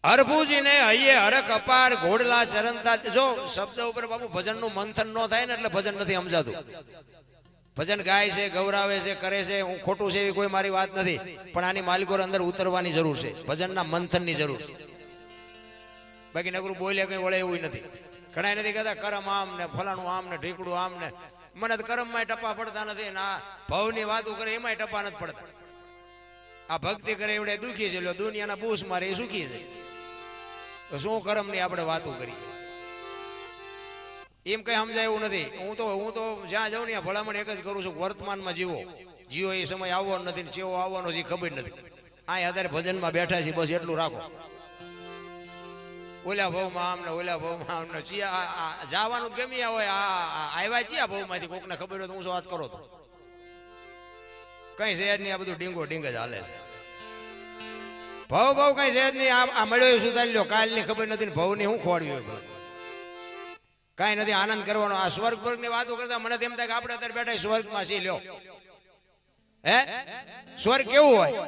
હરભુજી ને હૈયે હરખ અપાર ઘોડલા ચરણતા જો શબ્દ ઉપર બાપુ ભજન નું મંથન ન થાય ને એટલે ભજન નથી સમજાતું. ભજન ગાય છે, ગૌરાવે છે, કરે છે, હું ખોટું છે એવી કોઈ મારી વાત નથી, પણ આની માલિકો અંદર ઉતરવાની જરૂર છે, ભજનના મંથનની જરૂર છે. બાકી નગરું બોલ્યા કઈ વળે એવું નથી. ઘણા નથી કહેતા કરમ આમ ને ફલાણું આમ ને ઢીકડું આમ ને, મને તો કરમમાં ટપા પડતા નથી ને આ ભવની વાતો કરે એમાંય ટપા નથી પડતા. આ ભક્તિ કરે એવડે દુખી છે, દુનિયાના બૂસ મારે એ સુખી છે, તો શું કરમ ની આપણે વાતો કરીએ એમ કઈ સમજાય એવું નથી. હું તો જ્યાં જાઉં ને ભલામણ એક જ કરું છું, વર્તમાનમાં જીવો એ સમય આવવાનો નથી, ચેવો આવવાનો છે ખબર નથી. આ અત્યારે ભજનમાં બેઠા છે બસ એટલું રાખો. ઓલા ભાવમાં આમ ને ઓલા ભાવમાં આમ ને જવાનું ગમી હોય, આવ્યા છીએ ભાવ માંથી કોકને ખબર હોય તો હું શું વાત કરો તો કઈ શહેર ની આ બધું ડીંગો ડીંગ જ હાલે છે. ભાવ કઈ શહેર ની આ મળ્યો સુધારી લ્યો, કાલ ની ખબર નથી ને ભાવ ની હું ખોડ્યું હોય કઈ નથી. આનંદ કરવાનો. આ સ્વર્ગ વર્ગ ની વાતો કરતા મને તેમ થાય કે આપણે અત્યારે બેઠા સ્વર્ગમાં છીએ. લ્યો હે સ્વર્ગ કેવું હોય?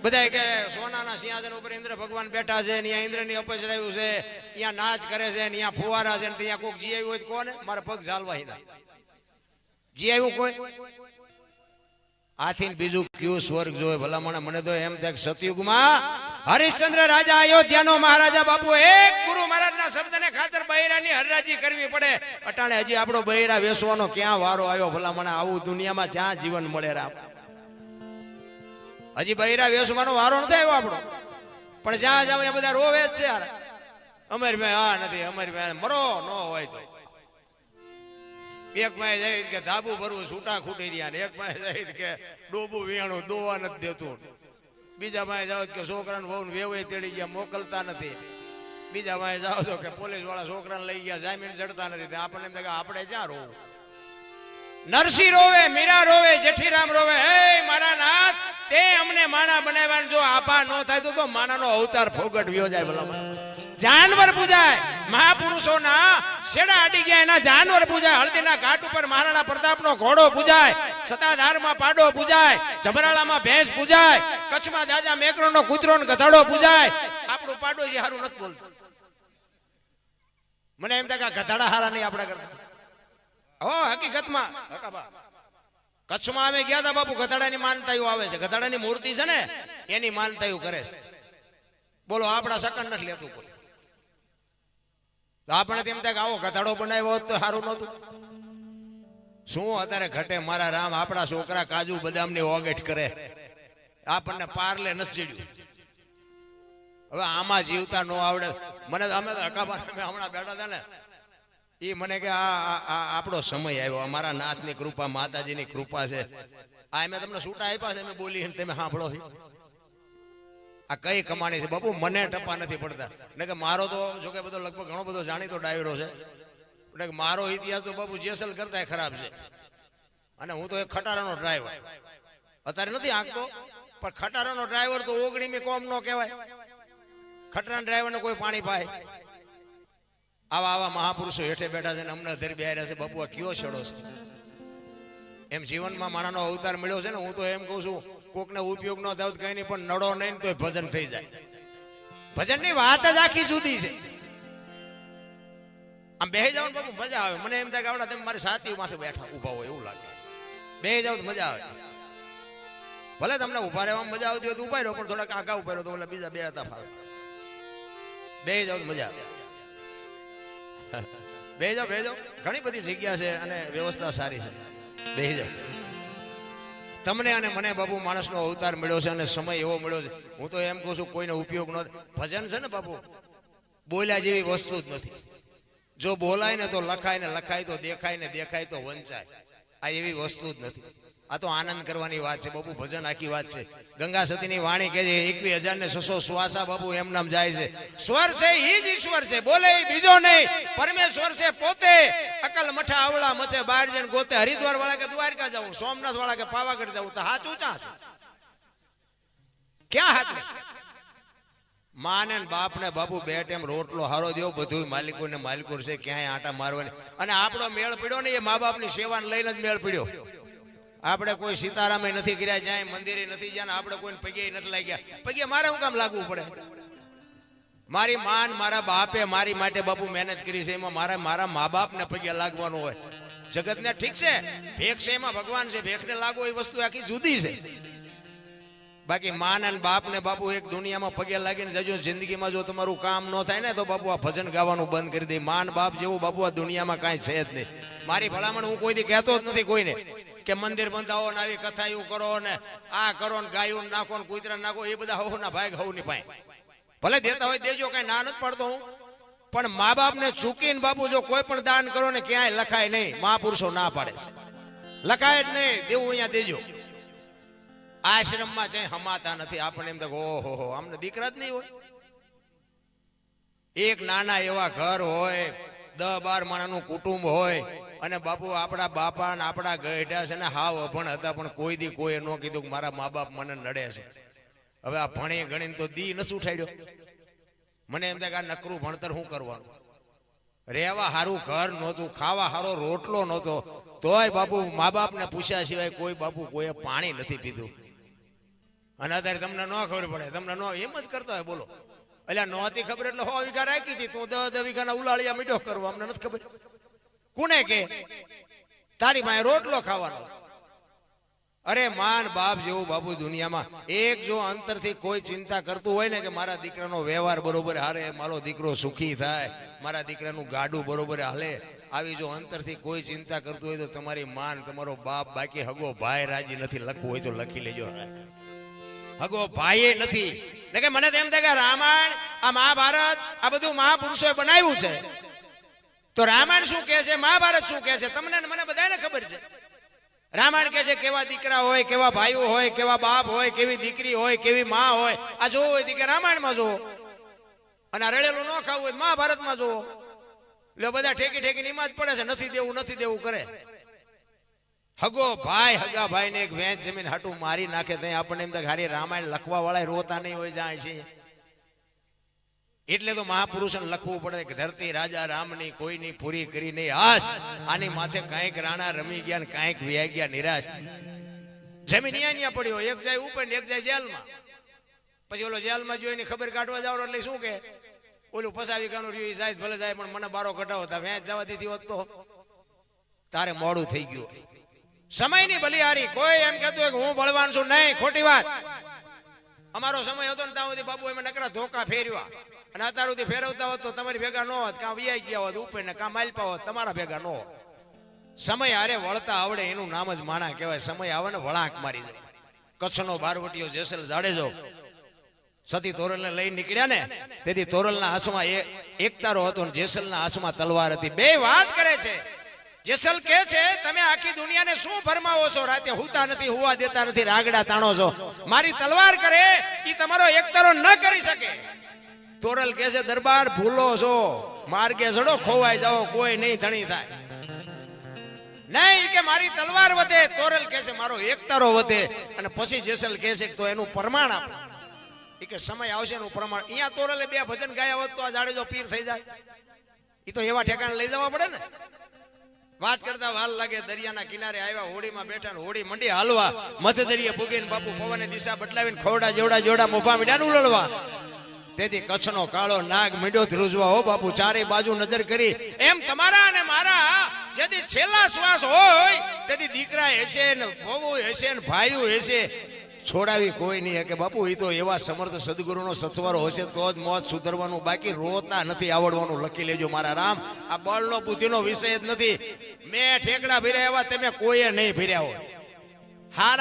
બધા કે સોનાના સિંહાસન ઉપર ઇન્દ્ર ભગવાન બેઠા છે, ત્યાં ઇન્દ્ર ની અપજ રહ્યું છે, ત્યાં નાચ કરે છે, ત્યાં ફુવારા છે, ત્યાં કોઈક જી આવ્યું હોય કોને મારા પગ ઝાલવા જી આવ્યું કોઈ આથી બીજું કયું સ્વર્ગ જોયે ભલામણ. મને તો એમ થાય સતયુગમાં હરિશ્ચંદ્ર રાજા અયોધ્યાનો મહારાજા બાપુ એક ગુરુ મહારાજના શબ્દને ખાતર બૈરાની હરરાજી કરવી પડે. અટાણે હજી આપણો બૈરા વેસવાનો ક્યાં વારો આવ્યો ભલામણ? આવું દુનિયામાં ક્યાં જીવન મળે રે? હજી બૈરા વેસવાનો વારો નથી આવ્યો આપણો, પણ જ્યાં જાવ એ બધા રોવે જ છે. યાર અમારી ભાઈ હા નથી, અમારી ભાઈ મરો ન હોય તો એક માં જાય કે ધાબુ ભરવું છૂટા ખૂટી રહ્યા, એક માં જાય કે ડોબું વેણું દોવા નથી દેતું, બીજા માં જાવ કે છોકરાને વહુ વેવાય તેડી ગયા મોકલતા નથી, બીજા માં જાવ છો કે પોલીસ વાળા છોકરાને લઈ ગયા જામીન ચડતા નથી. આપણને એમ થાય કે આપણે ક્યાં રોવું? નરસિંહ રોવે, મીરા રોવે, જેઠીરામ રોવે, હે મારા નાથ તે અમને માણા બનાવ્યા, જો આપા ન થાય તો માણાનો અવતાર ફોગટ વ્યો જાય. ભલા જાનવર પૂજાય, મહાપુરુષોના શેડા અડી ગયા એના જાનવર પૂજાય, હળદીના ઘાટ ઉપર મહારાણા પ્રતાપનો ઘોડો પૂજાય, સતાધારમાં પાડો પૂજાય, જબરાળામાં ભેંસ પૂજાય, કચ્છમાં દાદા મેકરણનો કૂતરો ને ગધાડો પૂજાય. આપણું પાડો જે હારું નથી બોલતું. મને એમ થાય કે ગધાડા હારા નહીં આપણા કરતા. હો હકીકતમાં કચ્છમાં અમે ગયા હતા બાપુ, ગધાડાની માનતાઓ આવે છે, ગધાડાની મૂર્તિ છે ને એની માનતાઓ કરે છે. બોલો આપણા સકન નથી લેતું કોઈ. આપણે તેમ થાય કે આવો ગધાડો બનાવ્યો હોત તો સારું નહોતું. શું અત્યારે ઘટે મારા રામ? આપણા છોકરા કાજુ બદામ ની ઓગેટ કરે, આપણને પાર્લે નથી ચડ્યું. હવે આમાં જીવતા ન આવડે. મને અમે હમણાં બેઠા હતા ને એ મને કે આ આપણો સમય આવ્યો, અમારા નાથની કૃપા, માતાજીની કૃપા છે. આ મેં તમને છૂટા આપ્યા છે, અમે બોલી તમે સાંભળો છો. આ કઈ કમાણી છે બાપુ? મને ટપા નથી પડતા. ને કે મારો તો જો કે બધો લગભગ ઘણો બધો જાણીતો ડાયરો છે, એટલે કે મારો ઇતિહાસ તો બાપુ જેસલ કરતા ખરાબ છે. અને હું તો એક ખટારાનો ડ્રાઈવર, અત્યારે નથી આંકતો, પણ ખટારાનો ડ્રાઈવર તો ઓગણીમી કોમ નો કહેવાય. ખટારાના ડ્રાઈવરને કોઈ પાણી પાય? આવા મહાપુરુષો હેઠે બેઠા છે ને અમને ધરી બેહાર્યા છે. બાપુ આ કયો છેડો છે? એમ જીવનમાં માણાનો અવતાર મળ્યો છે ને, હું તો એમ કહું છું કોકને ઉપયોગ ન થાય કઈ નહીં, પણ નડો નહીં તો ભજન થઈ જાય. ભજનની વાત જ આખી જુદી છે. આમ બેહી જાવ બાપુ મજા આવે. મને એમ થાય કે આવડા તમે મારી સાથી માથે બેઠા ઉભા હોય એવું લાગે. બેહી જાવ તો મજા આવે. ભલે તમને ઉભા રહેવામાં મજા આવતી હોય તો ઉભા રહ્યો, પણ થોડાક આગા ઉભા રહ્યો તો ઓલા બીજા બે હતા ફાવે. બેહી જાવ તો મજા આવે. બેહી જાવ. ઘણી બધી જગ્યા છે અને વ્યવસ્થા સારી છે. બેહી જાવ. તમને અને મને બાપુ માણસનો અવતાર મળ્યો છે અને સમય એવો મળ્યો છે. હું તો એમ કહું છું કોઈને ઉપયોગ ન. ભજન છે ને બાપુ બોલ્યા જેવી વસ્તુ જ નથી. જો બોલાય ને તો લખાય, ને લખાય તો દેખાય, ને દેખાય તો વંચાય. આ એવી વસ્તુ જ નથી. આ તો આનંદ કરવાની વાત છે બાપુ. ભજન આખી વાત છે. ગંગા સતીની વાણી કહે છે 21,600 શ્વાસા બાપુ એમ નામ જાય છે. સ્વર છે ઈ જ ઈશ્વર છે, બોલે બીજો નહીં. પરમેશ્વર છે પોતે. અકલ મઠા આવડા મથે બહાર જઈને ગોતે. હરિદ્વાર વાળા કે દ્વારકા જાઉં, સોમનાથ વાળા કે પાવાગઢ જાઉં, તો હાચું ક્યાં છે? ક્યાં હાચું? માને બાપ ને બાપુ બે ટાઈમ રોટલો હારો દેવો, બધું માલિકો ને માલિકો છે. ક્યાંય આટા મારવાની. અને આપણો મેળ પડ્યો ને એ મા બાપ ની સેવાને લઈને જ મેળ પડ્યો. આપણે કોઈ સીતારામે નથી કર્યા, જ્યાં મંદિરે નથી ગયા, આપણે કોઈ પગે નથી લાગ્યા. પગે મારે હું કામ લાગવું પડે? મારી માન મારા બાપે મારી માટે બાપુ મહેનત કરી છે, એમાં મારા મા બાપને પગે લાગવાનું હોય. જગતને ઠીક છે ભેખ છે, એમાં ભગવાન છે, ભેખને લાગો એ વસ્તુ આખી જુદી છે. બાકી માન અને બાપ ને બાપુ એક દુનિયામાં પગે લાગીને જજો. જિંદગીમાં જો તમારું કામ ન થાય ને તો બાપુ આ ભજન ગાવાનું બંધ કરી દે. માન બાપ જેવું બાપુ આ દુનિયામાં કાંઈ છે જ નહીં. મારી ભલામણ હું કોઈ દી કહેતો જ નથી કોઈને કે મંદિર બંધાવો ને આવી કથા એવું કરો ને આ કરો ને ગાયું નાખો ને કૂતરા નાખો. એ બધા હવ ના ભાઈ હવ ની પાય ભલે દેતા હોય દેજો, કઈ ના નથી પડતો હું. પણ મા બાપ ને ચૂકીને બાપુ જો કોઈ પણ દાન કરો ને ક્યાંય લખાય નહીં. મહાપુરુષો ના પાડે, લખાય જ નહીં. દેવું અહીંયા દેજો. આશ્રમમાં છે હમાતા નથી. આપણે એમ તો ઓહો અમને દીકરા જ નહીં હોય. એક નાના એવા ઘર હોય, 10-12 માણસનું કુટુંબ હોય, અને બાપુ આપણા બાપા ને આપણા ગઢા છે ને હાવ અભણ હતા, પણ કોઈ દી કોઈ ન કીધું કે મારા મા બાપ મને નડે છે. હવે આ ભણી ગણીને તો દી નથી ઉઠાડ્યો. મને એમ થાય કે આ નકરું ભણતર શું કરવાનું. રહેવા હારું ઘર નહોતું, ખાવા હારો રોટલો નહોતો, તોય બાપુ મા બાપ ને પૂછ્યા સિવાય કોઈ બાપુ કોઈએ પાણી નથી પીધું. અને અત્યારે તમને ન ખબર પડે, તમને ન એમ જ કરતા હોય. બોલો એટલે નહોતી ખબર એટલે 100 વીઘા રાખી હતી, તું 10 વીઘાના ઉલાળિયા મીઠો કરવા. અમને નથી ખબર. કોને કે તારી પાસે રોટલો ખાવાનો. અરે માન બાપ જેવું બાપુ દુનિયામાં એક જો અંતરથી કોઈ ચિંતા કરતું હોય ને કે મારા દીકરાનો વ્યવહાર બરોબર હારે, મારો દીકરો સુખી થાય, મારા દીકરાનું ગાડું બરોબર હાલે, આવી જો અંતરથી કોઈ ચિંતા કરતું હોય તો તમારી માન તમારો બાપ, બાકી હગો ભાઈ રાજી નથી. લખવું હોય તો લખી લેજો. હગો ભાઈ નથી. કે મને તેમ થાય કે રામાયણ આ મહાભારત આ બધું મહાપુરુષોએ બનાવ્યું છે, તો રામાયણ શું કહે છે, મહાભારત શું કહે છે, તમને મને બધાને ખબર છે. રામાયણ કહે છે કેવા દીકરા હોય, કેવા ભાઈઓ હોય, કેવા બાપ હોય, કેવી દીકરી હોય, કેવી માં હોય. આ જોવો હોય કે રામાયણમાં જોવો, અને આ રડેલું ન ખાવું હોય મહાભારતમાં જોવો. એટલે બધા ઠેકી ઠેકી નિમાજ પડે છે, નથી દેવું નથી દેવું કરે. હગો ભાઈ હગા ભાઈ ને એક વેચ જમીન હાટું મારી નાખે ત્યાં આપણને એમ થાય રામાયણ લખવા વાળા રોતા નહીં હોય જાય છે. એટલે તો મહાપુરુષોને લખવું પડે કે ધરતી રાજા રામની કોઈની પૂરી કરી નહીં આશ, આની માથે કાંઈક રાણા રમી ગયા ને કાંઈક વ્યાઈ ગયા નિરાશ. જમીન અહીંયા પડ્યો, એક જાય ઉપર ને એક જાય જેલમાં. પછી ઓલો જેલમાં જોઈને ખબર કાઢવા જાવ એટલે શું કે ઓલું ફસાવી ગાનું રહ્યું જાય ભલે જાય, પણ મને બારો કઢાવો તા વેચ જવા દીધી હોત તો તારે મોડું થઈ ગયું. સમયની બલિહારી. કોઈ એમ કહેતું હોય કે હું બળવાન છું, નહીં, ખોટી વાત. અમારો સમય હતો ને ત્યાં સુધી બાબુ એમાં નકરા ધોકા ફેરવ્યા, અને અત્યાર સુધી ફેરવતા હોત તો તમારી ભેગા ન હોત, કાં વિયાઈ ગયા હોત ઉપર ને કાં માલપા હોત, તમારા ભેગા ન હોત. સમય હારે વળતા આવડે એનું નામ જ માણા કહેવાય. સમય આવે ને વળાંક મારી જાય. કચ્છનો બારવટીયો જેસલ જાડેજો સતી તોરલને લઈ નીકળ્યા ને, તેથી તોરલના હાથમાં એક તારો હતો ને જેસલના હાથમાં તલવાર હતી. બે વાત કરે છે. જેસલ કે છે તમે આખી દુનિયાને શું ફરમાવો છો, રાતે હુતા નથી, હુવા દેતા નથી, રાગડા તાણો છો. મારી તલવાર કરે ઈ તમારો એક તારો ન કરી શકે. તોરલ કે છે દરબાર ભૂલો છો, માર્ગે ચડો ખોવાઈ જાઓ, કોઈ નહીં ધણી થાય. નહીં કે મારી તલવાર વધે. તોરલ કે છે મારો એક તારો વધે. અને પછી જેસલ કે છે તો એનું પ્રમાણ આપો. એ કે સમય આવશે એનું પ્રમાણ. અહીંયા તોરલે 2 ભજન ગાયા હોત તો આ જાડેજો પીર થઈ જાય. એ તો એવા ઠેકાણે લઈ જવા પડે ને. વાત કરતા વાલ લાગે. દરિયાના કિનારે આવ્યા, હોડીમાં બેઠા ને હોડી મંડી હાલવા. મધ્ય દરિયે પૂગીને બાપુ પવને દિશા બદલાવીને ખોડા જેવડા જોડા મોભા મીડાનું ઉલળવા. તેથી કચ્છનો કાળો નાગ મીડ્યો ધ્રુજવા. હો બાપુ ચારે બાજુ નજર કરી. એમ તમારા અને મારા જેથી છેલ્લા શ્વાસ હોય તેથી દીકરા હશે ને વહુ હશે ને ભાઈઓ હશે, છોડાવી કોઈ નહીં કે બાપુ. એ તો એવા સમર્થ સદગુરુનો સથવારો હશે તો જ મોત સુધરવાનું, બાકી રોતા નથી આવડવાનું. લખી લેજો મારા રામ. આ બળનો બુદ્ધિનો વિષય જ નથી. મેં ઠેકડા ભર્યા એવા તમે કોઈએ નહીં ભર્યા હોય. હારા